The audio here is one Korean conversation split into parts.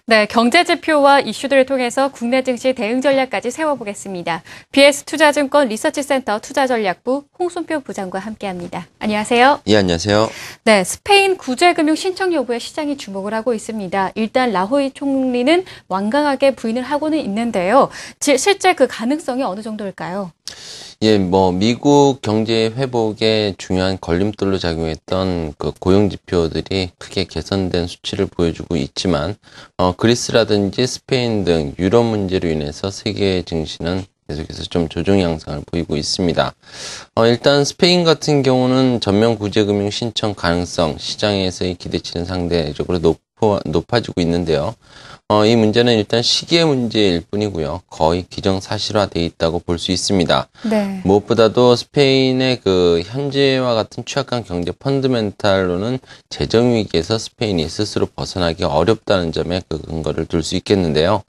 네, 경제 지표와 이슈들을 통해서 국내 증시 대응 전략까지 세워보겠습니다. BS투자증권 리서치센터 투자전략부 홍순표 부장과 함께합니다. 안녕하세요. 예, 안녕하세요. 네, 스페인 구제금융 신청 여부에 시장이 주목을 하고 있습니다. 일단 라호이 총리는 완강하게 부인을 하고는 있는데요. 실제 그 가능성이 어느 정도일까요? 예, 미국 경제 회복에 중요한 걸림돌로 작용했던 그 고용 지표들이 크게 개선된 수치를 보여주고 있지만, 그리스라든지 스페인 등 유럽 문제로 인해서 세계 증시는 계속해서 좀 조정 양상을 보이고 있습니다. 일단 스페인 같은 경우는 전면 구제금융 신청 가능성, 시장에서의 기대치는 상대적으로 높아지고 있는데요. 이 문제는 일단 시기의 문제일 뿐이고요. 거의 기정사실화되어 있다고 볼 수 있습니다. 네. 무엇보다도 스페인의 그 현재와 같은 취약한 경제 펀드멘탈로는 재정 위기에서 스페인이 스스로 벗어나기 어렵다는 점에 그 근거를 둘 수 있겠는데요.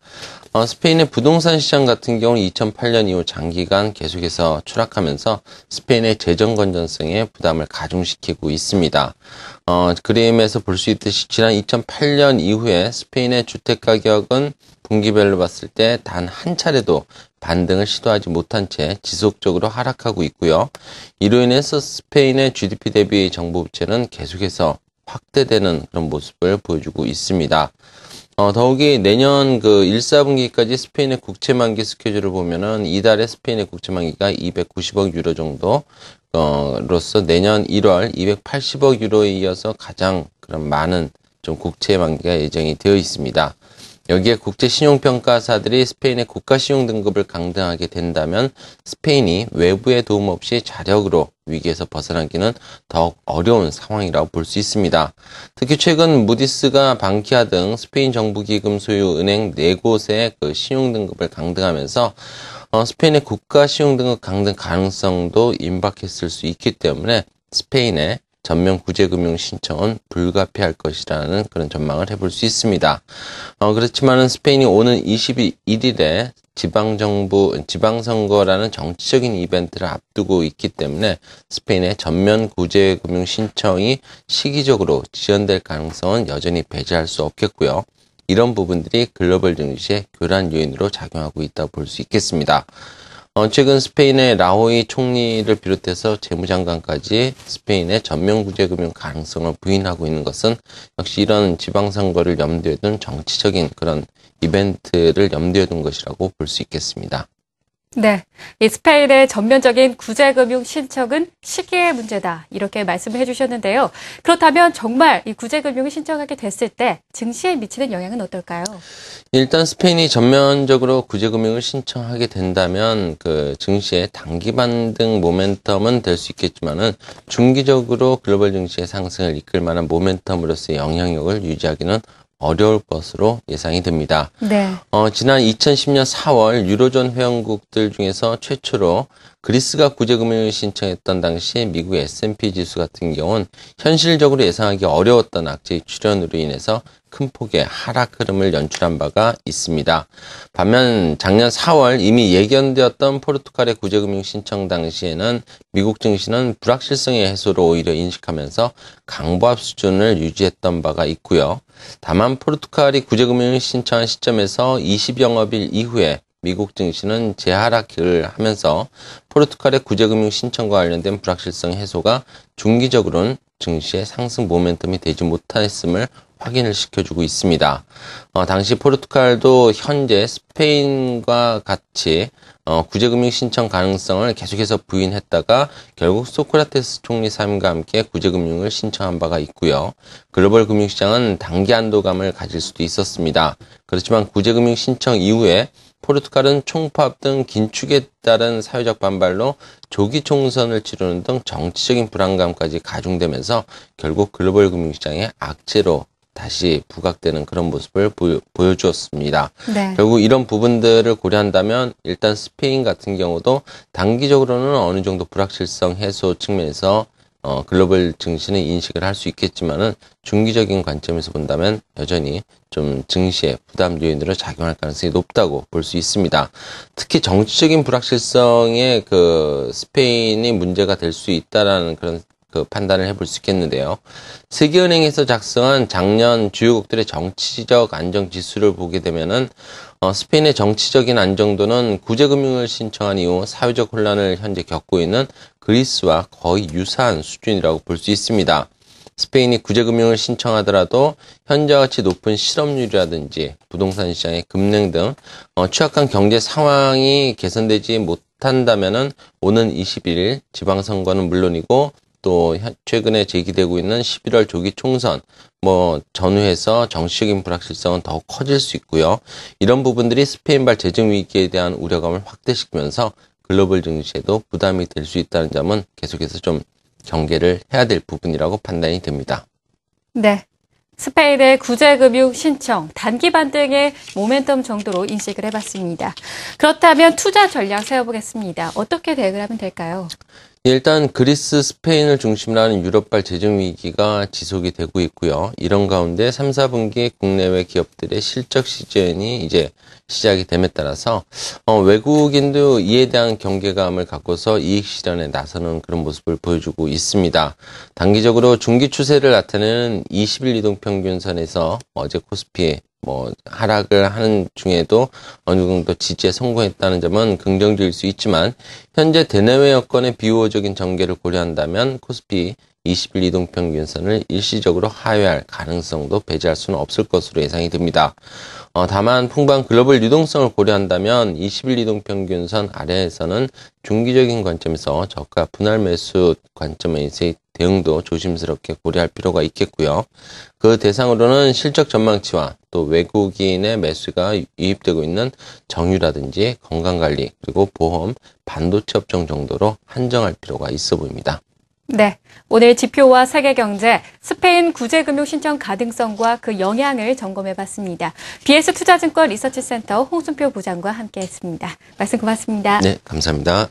스페인의 부동산 시장 같은 경우는 2008년 이후 장기간 계속해서 추락하면서 스페인의 재정 건전성에 부담을 가중시키고 있습니다. 그림에서 볼 수 있듯이 지난 2008년 이후에 스페인의 주택 가격은 분기별로 봤을 때 단 한 차례도 반등을 시도하지 못한 채 지속적으로 하락하고 있고요. 이로 인해서 스페인의 GDP 대비 정부 부채는 계속해서 확대되는 그런 모습을 보여주고 있습니다. 더욱이 내년 그 1, 4분기까지 스페인의 국채 만기 스케줄을 보면은 이달에 스페인의 국채 만기가 290억 유로 정도, 로서 내년 1월 280억 유로에 이어서 가장 그런 많은 좀 국채 만기가 예정이 되어 있습니다. 여기에 국제 신용평가사들이 스페인의 국가 신용 등급을 강등하게 된다면 스페인이 외부의 도움 없이 자력으로 위기에서 벗어나기는 더욱 어려운 상황이라고 볼 수 있습니다. 특히 최근 무디스가 방키아 등 스페인 정부 기금 소유 은행 4곳의 그 신용 등급을 강등하면서 스페인의 국가 신용 등급 강등 가능성도 임박했을 수 있기 때문에 스페인의 전면 구제금융 신청은 불가피할 것이라는 그런 전망을 해볼 수 있습니다. 그렇지만은 스페인이 오는 21일에 지방선거라는 정치적인 이벤트를 앞두고 있기 때문에 스페인의 전면 구제금융 신청이 시기적으로 지연될 가능성은 여전히 배제할 수 없겠고요. 이런 부분들이 글로벌 증시의 교란 요인으로 작용하고 있다고 볼 수 있겠습니다. 최근 스페인의 라호이 총리를 비롯해서 재무장관까지 스페인의 전면 구제금융 가능성을 부인하고 있는 것은 역시 이런 지방선거를 염두에 둔 정치적인 그런 이벤트를 염두에 둔 것이라고 볼 수 있겠습니다. 네, 이 스페인의 전면적인 구제금융 신청은 시기의 문제다 이렇게 말씀을 해주셨는데요. 그렇다면 정말 이 구제금융을 신청하게 됐을 때 증시에 미치는 영향은 어떨까요? 일단 스페인이 전면적으로 구제금융을 신청하게 된다면 그 증시의 단기 반등 모멘텀은 될 수 있겠지만은 중기적으로 글로벌 증시의 상승을 이끌 만한 모멘텀으로서의 영향력을 유지하기는 어려울 것으로 예상이 됩니다. 네. 지난 2010년 4월 유로존 회원국들 중에서 최초로 그리스가 구제금융을 신청했던 당시 미국의 S&P 지수 같은 경우는 현실적으로 예상하기 어려웠던 악재의 출현으로 인해서 큰 폭의 하락 흐름을 연출한 바가 있습니다. 반면 작년 4월 이미 예견되었던 포르투갈의 구제금융 신청 당시에는 미국 증시는 불확실성의 해소로 오히려 인식하면서 강보합 수준을 유지했던 바가 있고요. 다만 포르투갈이 구제금융을 신청한 시점에서 20영업일 이후에 미국 증시는 재하락을 하면서 포르투갈의 구제금융 신청과 관련된 불확실성 해소가 중기적으로는 증시의 상승 모멘텀이 되지 못했음을 확인을 시켜주고 있습니다. 당시 포르투갈도 현재 스페인과 같이 구제금융 신청 가능성을 계속해서 부인했다가 결국 소크라테스 총리 사임과 함께 구제금융을 신청한 바가 있고요. 글로벌 금융시장은 단기 안도감을 가질 수도 있었습니다. 그렇지만 구제금융 신청 이후에 포르투갈은 총파업 등 긴축에 따른 사회적 반발로 조기 총선을 치르는 등 정치적인 불안감까지 가중되면서 결국 글로벌 금융시장의 악재로 다시 부각되는 그런 모습을 보여주었습니다. 네. 결국 이런 부분들을 고려한다면 일단 스페인 같은 경우도 단기적으로는 어느 정도 불확실성 해소 측면에서 글로벌 증시는 인식을 할 수 있겠지만은 중기적인 관점에서 본다면 여전히 좀 증시의 부담 요인으로 작용할 가능성이 높다고 볼 수 있습니다. 특히 정치적인 불확실성에 그 스페인이 문제가 될 수 있다라는 그런 그 판단을 해볼 수 있겠는데요. 세계은행에서 작성한 작년 주요국들의 정치적 안정 지수를 보게 되면은 스페인의 정치적인 안정도는 구제금융을 신청한 이후 사회적 혼란을 현재 겪고 있는 그리스와 거의 유사한 수준이라고 볼 수 있습니다. 스페인이 구제금융을 신청하더라도 현재와 같이 높은 실업률이라든지 부동산 시장의 급등 등 취약한 경제 상황이 개선되지 못한다면은 오는 21일 지방선거는 물론이고 또 최근에 제기되고 있는 11월 조기 총선 전후해서 정치적인 불확실성은 더욱 커질 수 있고요. 이런 부분들이 스페인발 재정 위기에 대한 우려감을 확대시키면서 글로벌 증시에도 부담이 될 수 있다는 점은 계속해서 좀 경계를 해야 될 부분이라고 판단이 됩니다. 네. 스페인의 구제금융 신청, 단기 반등의 모멘텀 정도로 인식을 해봤습니다. 그렇다면 투자 전략 세워보겠습니다. 어떻게 대응을 하면 될까요? 일단 그리스, 스페인을 중심으로 하는 유럽발 재정 위기가 지속이 되고 있고요. 이런 가운데 3, 4분기 국내외 기업들의 실적 시즌이 이제 시작이 됨에 따라서 외국인도 이에 대한 경계감을 갖고서 이익 실현에 나서는 그런 모습을 보여주고 있습니다. 단기적으로 중기 추세를 나타내는 20일 이동평균선에서 어제 코스피 하락을 하는 중에도 어느 정도 지지에 성공했다는 점은 긍정적일 수 있지만 현재 대내외 여건의 비우호적인 전개를 고려한다면 코스피 20일 이동평균선을 일시적으로 하회할 가능성도 배제할 수는 없을 것으로 예상이 됩니다. 다만 풍부한 글로벌 유동성을 고려한다면 20일 이동평균선 아래에서는 중기적인 관점에서 저가 분할 매수 관점에서의 대응도 조심스럽게 고려할 필요가 있겠고요. 그 대상으로는 실적 전망치와 또 외국인의 매수가 유입되고 있는 정유라든지 건강관리 그리고 보험, 반도체 업종 정도로 한정할 필요가 있어 보입니다. 네, 오늘 지표와 세계경제, 스페인 구제금융 신청 가능성과 그 영향을 점검해봤습니다. BS투자증권 리서치센터 홍순표 부장과 함께했습니다. 말씀 고맙습니다. 네, 감사합니다.